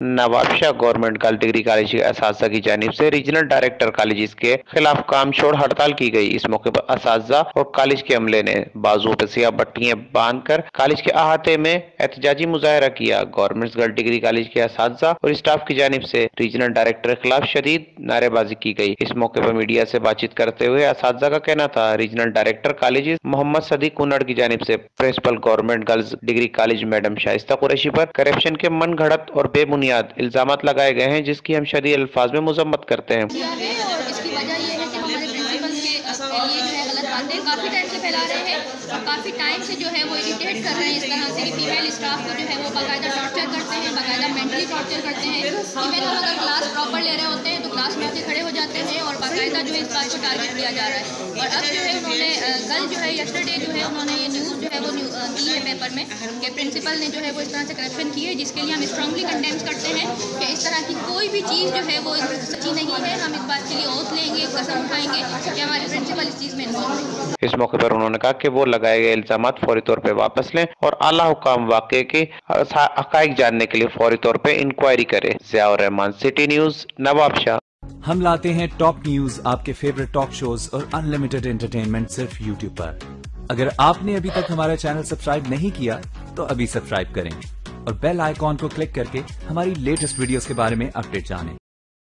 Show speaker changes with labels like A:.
A: Nawabshah government girl degree college के असातिज़ा की जानिब से रीजनल डायरेक्टर कॉलेज के खिलाफ काम छोड़ हड़ताल की गई। इस मौके पर असातिज़ा और कॉलेज के अमले ने बाजुओं पर सियाह बट्टियां बांधकर कॉलेज के अहाते में एहतजाजी मुजाहरा किया। गवर्नमेंट गर्ल डिग्री कॉलेज के असातिज़ा और स्टाफ की जानिब से रीजनल डायरेक्टर के खिलाफ शदीद नारेबाजी की गई। इस मौके पर मीडिया से बातचीत करते हुए असातिज़ा का कहना था, regional director college Mohammad Sadiq Kunnad की जानिब से principal government girls degree college madam Shaista Qureshi पर करप्शन के मन घड़त और बेबुनियाद इल्जामात लगाए गए हैं, जिसकी हम शदीद अल्फाज में मजम्मत करते हैं।
B: और इसकी वजह ये है कि हमारे प्रिंसिपल के लिए जो है गलत बातें काफ़ी टाइम से फैला रहे हैं और काफ़ी टाइम से जो है वो इरिटेट कर रहे हैं इस तरह से कि फीमेल स्टाफ को जो है वो बाकायदा टॉर्चर करते हैं, बाकायदा मेंटली टॉर्चर करते हैं। इवन हम अगर क्लास प्रॉपर ले रहे होते हैं तो क्लास में आके खड़े हो जाते हैं और बाकायदा जो है इस बात को टारगेट किया जा रहा है। और अब जो है उन्होंने कल जो है यस्टरडे जो है उन्होंने ये न्यूज़ जो है वो दी है पेपर में कि प्रिंसिपल ने जो है वो इस तरह से करप्शन की है, जिसके लिए हम स्ट्रांगली कंडेम करते हैं कि इस तरह की कोई भी चीज़ जो है वो सच्ची नहीं है। हम इस बात के लिए ओथ लेंगे, कसम उठाएंगे कि हमारे प्रिंसिपल इस चीज़ में इन्वॉल्व नहीं।
A: इस मौके पर उन्होंने कहा कि वो लगाए गए इल्जामात फौरी तौर पर वापस लें और आला हुकाम वाक़े के हक़ाइक़ जानने के लिए फौरी तौर पर इंक्वायरी करे। Ziaur Rahman, city news, Nawabshah.
C: हम लाते हैं टॉप न्यूज, आपके फेवरेट टॉक शोज और अनलिमिटेड एंटरटेनमेंट सिर्फ यूट्यूब पर। अगर आपने अभी तक हमारा चैनल सब्सक्राइब नहीं किया तो अभी सब्सक्राइब करें और बेल आइकॉन को क्लिक करके हमारी लेटेस्ट वीडियोस के बारे में अपडेट जानें।